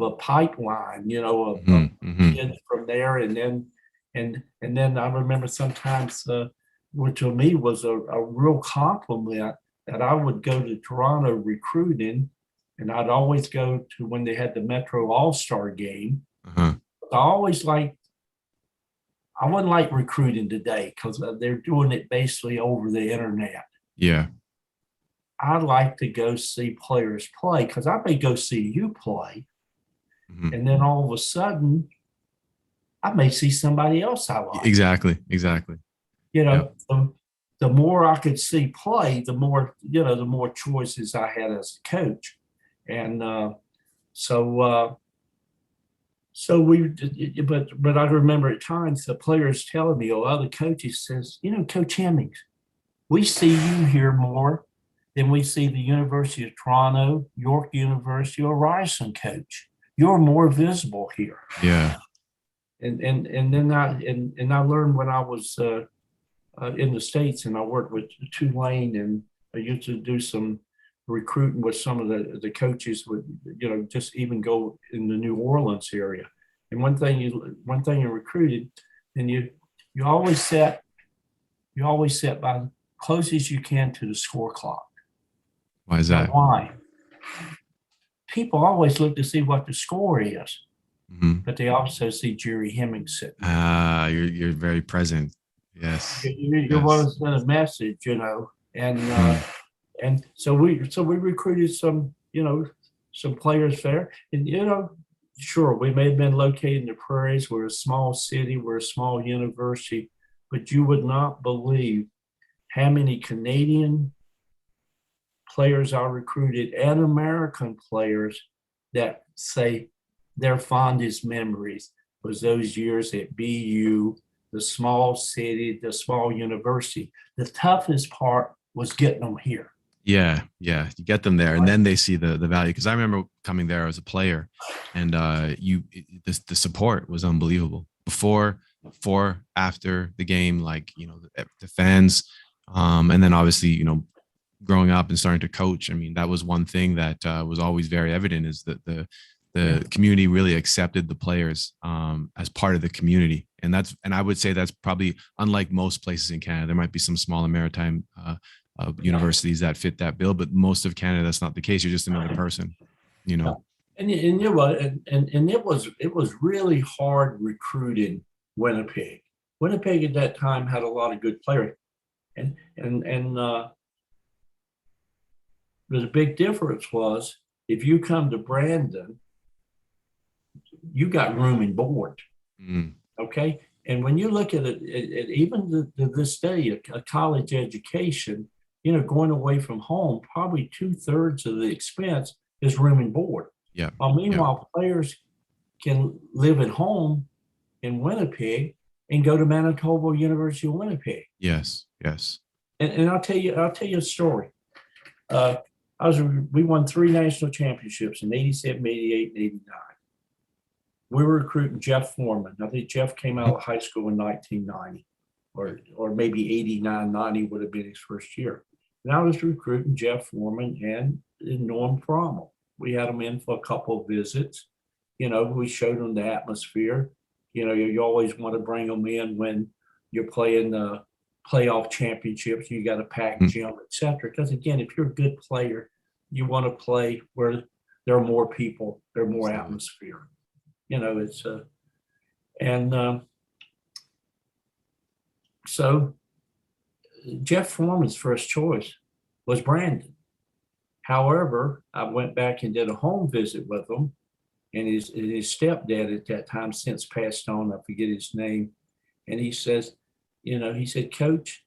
a pipeline, of kids from there, and then I remember sometimes, which to me was a real compliment, that I would go to Toronto recruiting, and I'd always go to when they had the Metro All-Star game. I wouldn't like recruiting today, because they're doing it basically over the internet. Yeah. I like to go see players play, because I may go see you play, and then all of a sudden, I may see somebody else I like. Exactly. The more I could see play, the more choices I had as a coach. And so but I remember at times the players telling me, or other coaches says, Coach Hemmings, we see you here more than we see the University of Toronto, York University, or Ryerson coach. You're more visible here. Yeah. And then I learned when I was in the States, and I worked with Tulane, and I used to do some recruiting with some of the coaches would, just even go in the New Orleans area. And one thing you recruited, and you always set by close as you can to the score clock. Why is that? Now, why? People always look to see what the score is, but they also see Jerry Hemmings sitting. You're very present. Yes. You want to send a message, and so we recruited some players there, and sure, we may have been located in the prairies. We're a small city, we're a small university, but you would not believe how many Canadian players I recruited and American players that say their fondest memories was those years at BU, the small city, the small university. The toughest part was getting them here. Yeah. You get them there, and then they see the value. Because I remember coming there as a player, and the support was unbelievable. Before, after the game, the fans, and then obviously, growing up and starting to coach. I mean, that was one thing that was always very evident, is that the community really accepted the players as part of the community. And I would say that's probably unlike most places in Canada. There might be some smaller maritime universities that fit that bill, but most of Canada, that's not the case. You're just another person, And it was really hard recruiting Winnipeg. Winnipeg at that time had a lot of good players, and the big difference was, if you come to Brandon, you got room and board. Okay. And when you look at it, even to this day, a college education, going away from home, probably 2/3 of the expense is room and board. Yeah. Meanwhile, players can live at home in Winnipeg and go to Manitoba University of Winnipeg. Yes. And I'll tell you a story. We won 3 national championships in 87, 88, and 89. We were recruiting Jeff Foreman. I think Jeff came out of high school in 1990, or maybe 89, 90 would have been his first year. And I was recruiting Jeff Foreman and Norm Frommel. We had them in for a couple of visits. We showed them the atmosphere. You always want to bring them in when you're playing the playoff championships. You got a packed gym, et cetera. Because again, if you're a good player, you want to play where there are more people, there's more atmosphere. So Jeff Foreman's first choice was Brandon. However, I went back and did a home visit with him, and his stepdad at that time since passed on. I forget his name. And he says, he said, Coach,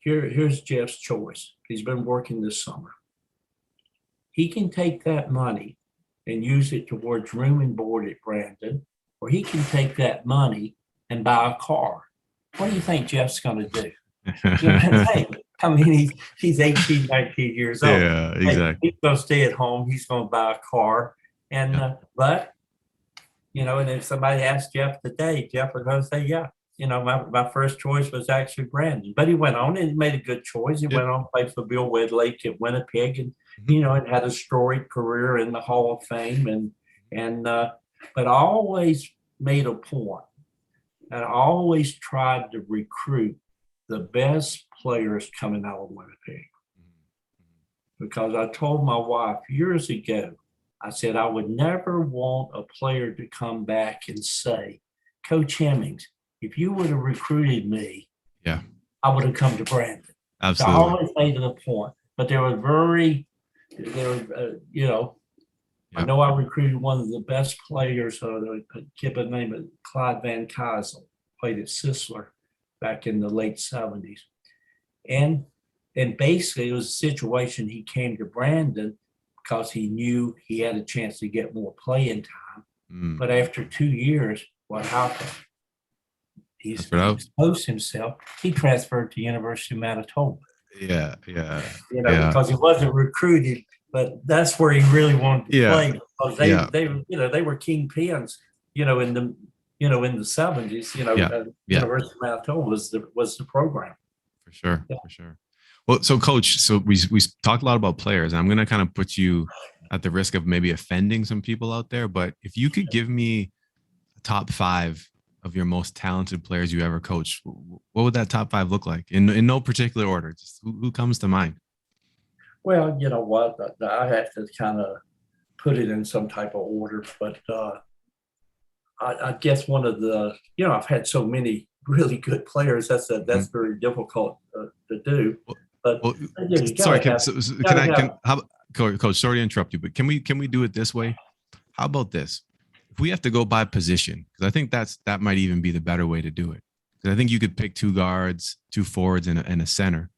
here's Jeff's choice. he's been working this summer. He can take that money and use it towards room and board at Brandon, or he can take that money and buy a car. What do you think Jeff's going to do? You know what I'm saying? I mean, he's 18, 19 years old. Yeah, exactly. He's going to stay at home. He's going to buy a car. And, but, you know, and if somebody asked Jeff today, Jeff was going to say, yeah, you know, my first choice was actually Brandon. But he went on and he made a good choice. He went on, played for Bill Wedlake at Winnipeg, and, you know, and had a storied career in the Hall of Fame. But I always made a point, and I always tried to recruit the best players coming out of Winnipeg. Because I told my wife years ago, I said, I would never want a player to come back and say, Coach Hemmings, if you would have recruited me, I would have come to Brandon. Absolutely. So I always made it a point. But you know, I know I recruited one of the best players, a kid by the name of Clyde Van Kysel, played at Sisler back in the late 70s. And basically it was a situation he came to Brandon because he knew he had a chance to get more playing time. But after 2 years, what happened? He exposed himself. He transferred to University of Manitoba. Yeah. You know, because he wasn't recruited, but that's where he really wanted to play. Because they you know, they were kingpins, you know, in the 70s, you know, University of Manitoba was the program. For sure. Well, so Coach, so we talked a lot about players, and I'm going to kind of put you at the risk of maybe offending some people out there, but if you could give me a top 5 of your most talented players you ever coached, what would that top 5 look like in no particular order? Just who comes to mind? Well, you know what, I have to kind of put it in some type of order, but I guess one of the, you know, I've had so many really good players. That's very difficult to do. But sorry, Coach, sorry to interrupt you, but can we do it this way? How about this? If we have to go by position, because I think that might even be the better way to do it. Because I think you could pick 2 guards, 2 forwards, and a center.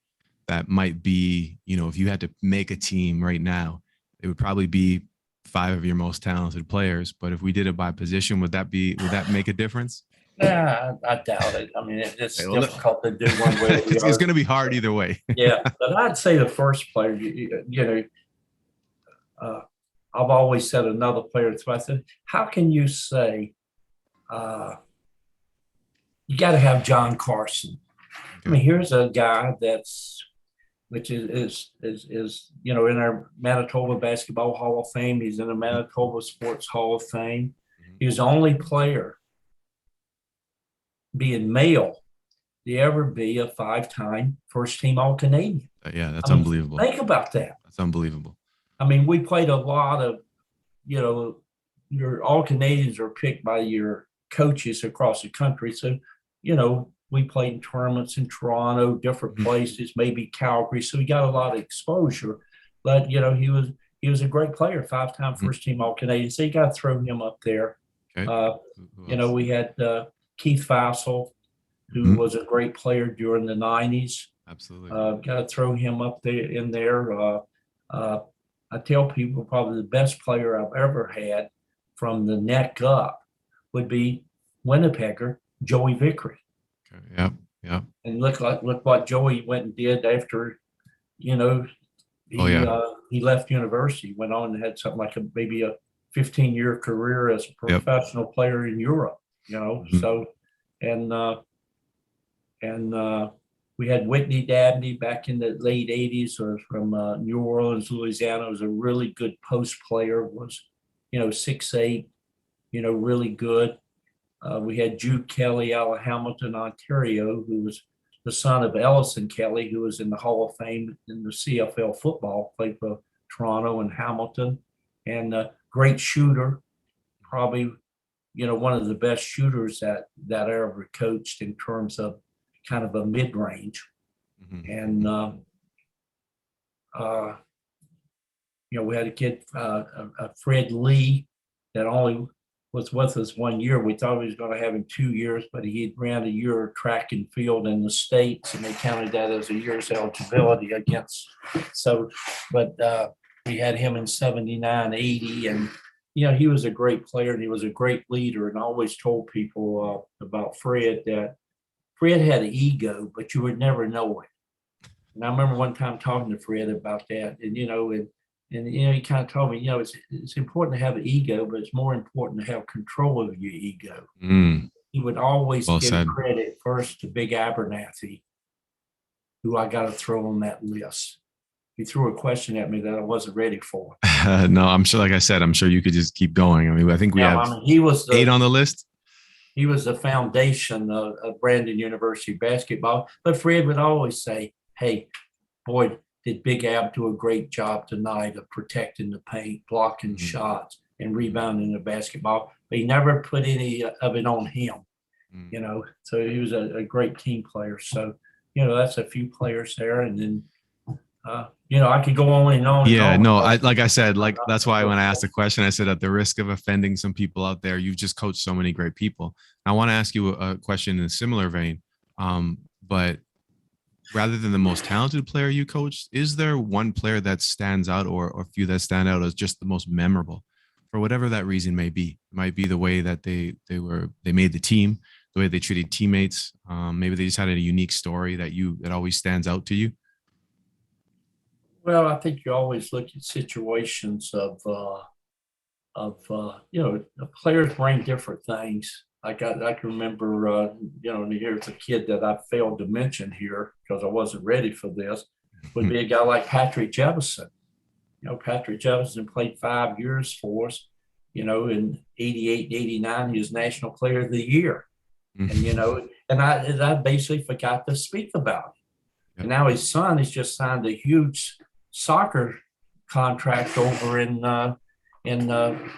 That might be, you know, if you had to make a team right now, it would probably be 5 of your most talented players. But if we did it by position, would that make a difference? Yeah, I doubt it. I mean, it's difficult to do one way. It's going to be hard either way. Yeah, but I'd say the first player, you know, I've always said another player. So I said, how can you say you got to have John Carson? Okay. I mean, here's a guy which is you know, in our Manitoba Basketball Hall of Fame. He's in the Manitoba Sports Hall of Fame. He's the only player being male to ever be a 5-time first-team All-Canadian. Yeah, that's unbelievable. Think about that. That's unbelievable. I mean, we played a lot of, you know, your All-Canadians are picked by your coaches across the country. So, you know, we played in tournaments in Toronto, different places, maybe Calgary. So we got a lot of exposure. But, you know, he was a great player, 5-time first-team All-Canadian. So you got to throw him up there. Okay. You know, we had Keith Fassel, who was a great player during the 90s. Absolutely. Got to throw him up there in there. I tell people probably the best player I've ever had from the neck up would be Winnipegger, Joey Vickery. Okay. Yeah. And look what Joey went and did after, you know, he left university, went on and had something like maybe a 15-year career as a professional player in Europe, you know. So, and we had Whitney Dabney back in the late 80s, or from New Orleans, Louisiana. Was a really good post player, was, you know, 6'8", you know, really good. We had Jude Kelly out of Hamilton, Ontario, who was the son of Ellison Kelly, who was in the Hall of Fame in the CFL football, played for Toronto and Hamilton, and great shooter, probably, you know, one of the best shooters that I ever coached in terms of kind of a mid-range. And, you know, we had a kid, Fred Lee, that only was with us 1 year. We thought we was going to have him 2 years, but he had ran a year of track and field in the States, and they counted that as a year's eligibility against. So, but we had him in 79, 80, and he was a great player and he was a great leader. And I always told people about Fred that Fred had an ego, but you would never know it. And I remember one time talking to Fred about that, and he kind of told me, it's important to have an ego, but it's more important to have control of your ego. He would always give credit first to Big Abernathy, who I got to throw on that list. He threw a question at me that I wasn't ready for. No, I'm sure, like I said, I'm sure you could just keep going. I mean, I think we have he was 8 on the list. He was the foundation of Brandon University basketball. But Fred would always say, hey, boy, did Big Ab do a great job tonight of protecting the paint, blocking shots, and rebounding the basketball. But he never put any of it on him, So he was a great team player. So, that's a few players there. And then, I could go on and on. Yeah, and on. like I said, that's why when I asked the question, I said, at the risk of offending some people out there, you've just coached so many great people. I want to ask you a question in a similar vein, but rather than the most talented player you coached, is there one player that stands out or a few that stand out as just the most memorable for whatever that reason may be? It might be the way that they made the team, the way they treated teammates. Maybe they just had a unique story that always stands out to you. Well, I think you always look at situations of players bring different things. I can remember, here's a kid that I failed to mention here because I wasn't ready for this, would be a guy like Patrick Jefferson. Patrick Jefferson played 5 years for us, in 88, 89, he was National Player of the Year. And I basically forgot to speak about it. And now his son has just signed a huge soccer contract over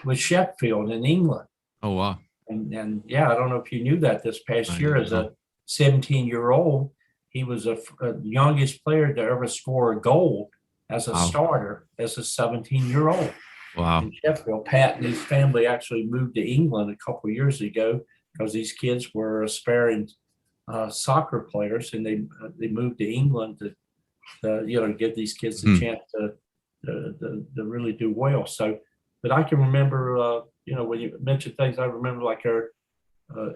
with Sheffield in England. Oh, wow. And I don't know if you knew that this past year as a 17-year-old, he was the youngest player to ever score a goal as a starter as a 17-year-old. Wow. In Sheffield. Pat and his family actually moved to England a couple of years ago because these kids were aspiring soccer players, and they moved to England to give these kids a chance to really do well. So, but I can remember, when you mentioned things, I remember like our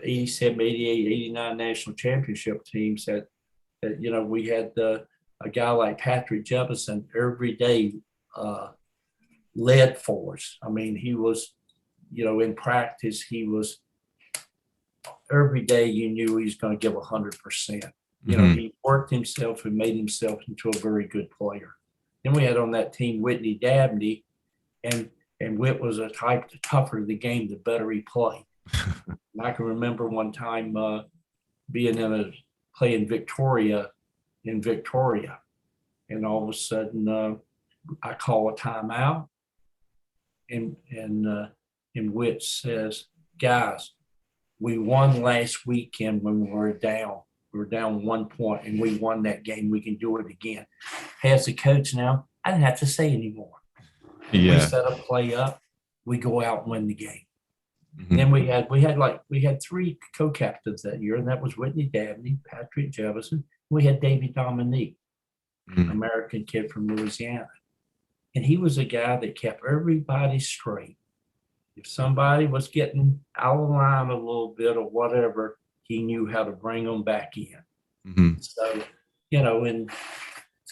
87, 88, 89 national championship teams that we had a guy like Patrick Jefferson every day led for us. I mean, he was, in practice, he was every day you knew he was going to give 100%. He worked himself and made himself into a very good player. Then we had on that team Whitney Dabney, and Whit was a type, the tougher the game, the better he played. And I can remember one time being playing Victoria in Victoria, and all of a sudden I call a timeout, and Whit says, "Guys, we won last weekend when we were down. We were down 1 point, and we won that game. We can do it again." As the coach now, I didn't have to say anymore. Yeah. We set a play up, we go out and win the game. Mm-hmm. Then we had 3 co-captains that year, and that was Whitney Dabney, Patrick Jefferson. We had David Dominique, American kid from Louisiana. And he was a guy that kept everybody straight. If somebody was getting out of line a little bit or whatever, he knew how to bring them back in. Mm-hmm. So,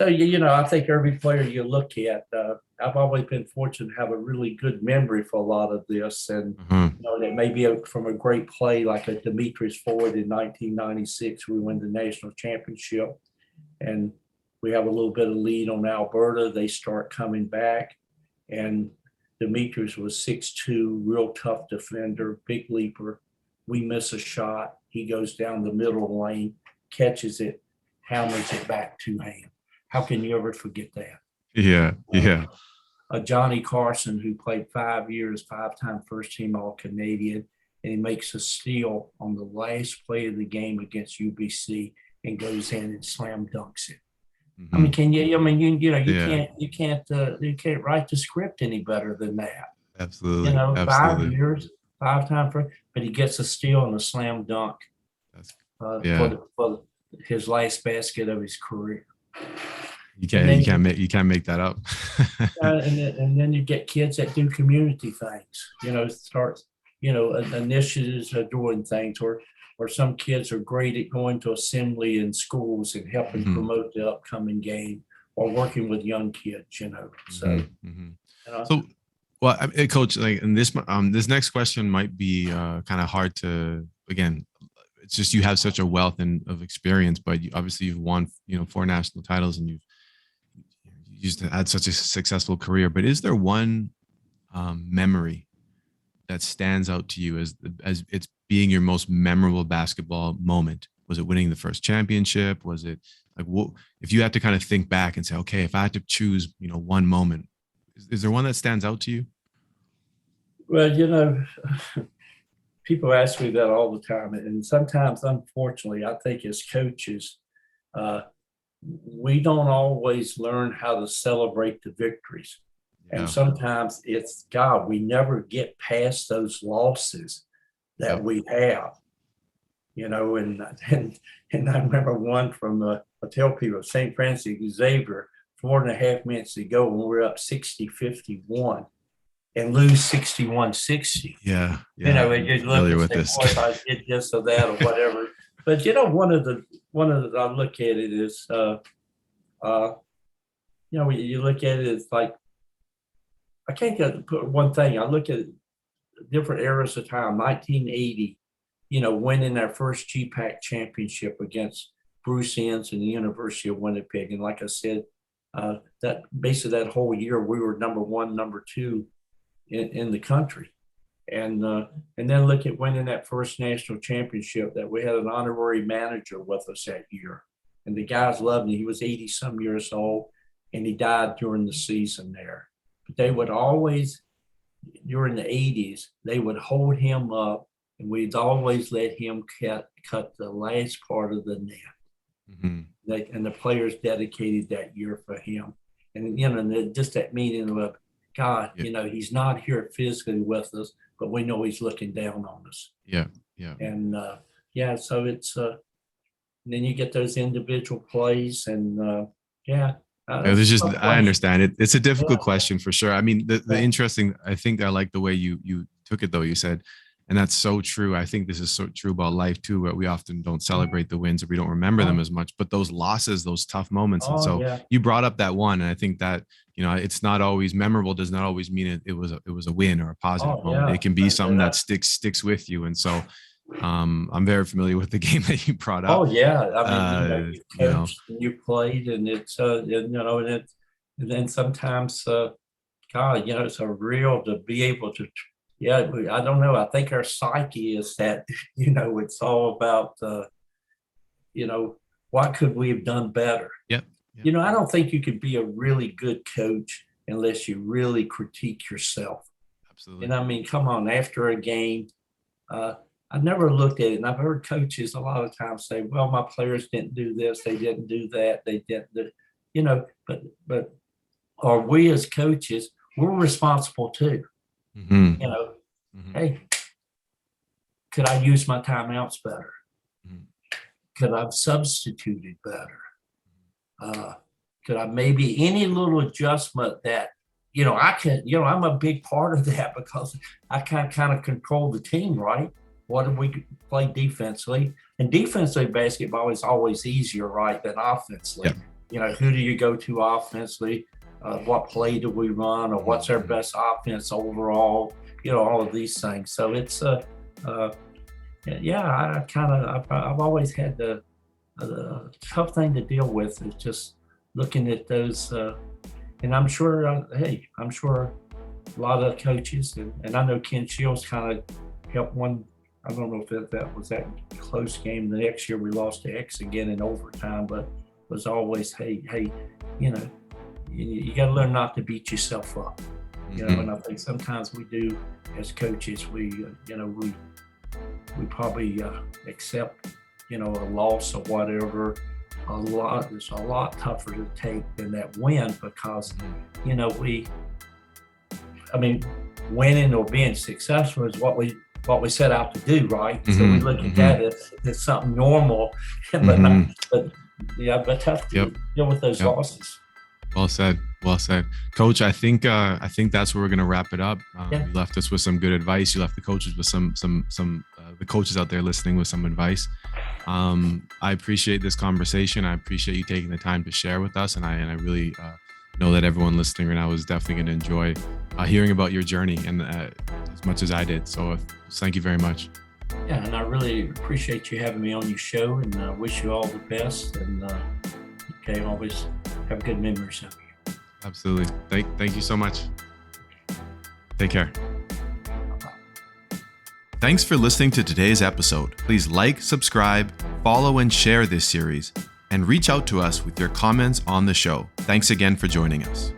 I think every player you look at, I've always been fortunate to have a really good memory for a lot of this. And, that may be from a great play like a Demetrius Ford in 1996, we win the national championship. And we have a little bit of lead on Alberta. They start coming back. And Demetrius was 6'2", real tough defender, big leaper. We miss a shot. He goes down the middle of the lane, catches it, hammers it back 2-hand. How can you ever forget that? Yeah. Johnny Carson, who played 5 years, 5-time first-team All-Canadian, and he makes a steal on the last play of the game against UBC and goes in and slam dunks it. Mm-hmm. I mean, you can't write the script any better than that. Absolutely. 5 years, 5-time first, but he gets a steal and a slam dunk for his last basket of his career. You can't make that up. and then you get kids that do community things, start, initiatives of doing things, or some kids are great at going to assembly in schools and helping promote the upcoming game, or working with young kids, So, So, well, Coach, like, and this next question might be kind of hard to, again, it's just you have such a wealth of experience, but obviously you've won, 4 national titles, and you've just had such a successful career. But is there one memory that stands out to you as it's being your most memorable basketball moment? Was it winning the first championship? Was it like, what, if you had to kind of think back and say, okay, if I had to choose, one moment, is there one that stands out to you? Well, people ask me that all the time. And sometimes, unfortunately, I think as coaches, we don't always learn how to celebrate the victories. Yeah. And sometimes it's, God, we never get past those losses that we have, and I remember one from, I tell people, St. Francis Xavier, 4.5 minutes to go, when we were up 60-51 and lose 61-60. Yeah. And you look and say, boy, if I did this or that or whatever. But one of the I look at it is, you look at it, it's like, I can't put one thing. I look at different eras of time. 1980, winning our first GPAC championship against Bruce Enns and the University of Winnipeg. And like I said, that basically that whole year we were number 1, number 2 in the country. And then look at winning that first national championship, that we had an honorary manager with us that year. And the guys loved him. He was 80-some years old, and he died during the season there. But they would always, during the 80s, they would hold him up, and we'd always let him cut the last part of the net. And the players dedicated that year for him. And, just that meaning of, God, he's not here physically with us, but we know he's looking down on us. Yeah. And, so it's, then you get those individual plays, and, I understand it. It's a difficult question for sure. I mean, the interesting, I think I like the way you took it, though. You said, and that's so true. I think this is so true about life too, where we often don't celebrate the wins, or we don't remember them as much, but those losses, those tough moments. And so you brought up that one. And I think that, it's not always memorable, does not always mean it was a win or a positive moment. It can be something that sticks with you. And so I'm very familiar with the game that you brought up. Oh yeah. I mean, you coached and you played, and it's, and then sometimes, God, it's a real to be able to, I don't know. I think our psyche is that, it's all about, what could we have done better? Yep. I don't think you could be a really good coach unless you really critique yourself. Absolutely. And I mean, come on, after a game, I've never looked at it, and I've heard coaches a lot of times say, well, my players didn't do this, they didn't do that, they didn't do, but are we as coaches, we're responsible too. Hey, could I use my timeouts better? Could I have substituted better? Could I maybe any little adjustment that, I can, I'm a big part of that, because I can kind of control the team, right? What do we play defensively? And defensively, basketball is always easier, right, than offensively. Yep. Who do you go to offensively? What play do we run, or what's our best offense overall? All of these things. So it's I've always had the tough thing to deal with is just looking at those. And I'm sure, I'm sure a lot of coaches, and I know Ken Shields kind of helped one. I don't know if that was that close game. The next year we lost to X again in overtime, but it was always, hey, you got to learn not to beat yourself up. And I think sometimes we do as coaches, we probably accept, a loss or whatever. It's a lot tougher to take than that win, because, winning or being successful is what we what we set out to do, right? So we look at that as something normal, but tough to deal with those losses. Well said. Well said, Coach. I think that's where we're gonna wrap it up. You left us with some good advice. You left the coaches with some the coaches out there listening with some advice. I appreciate this conversation. I appreciate you taking the time to share with us, and I really know that everyone listening right now is definitely going to enjoy hearing about your journey and as much as I did. So thank you very much. Yeah, and I really appreciate you having me on your show, and wish you all the best. And always have good memories of you. Absolutely. Thank you so much. Take care. Thanks for listening to today's episode. Please like, subscribe, follow, and share this series, and reach out to us with your comments on the show. Thanks again for joining us.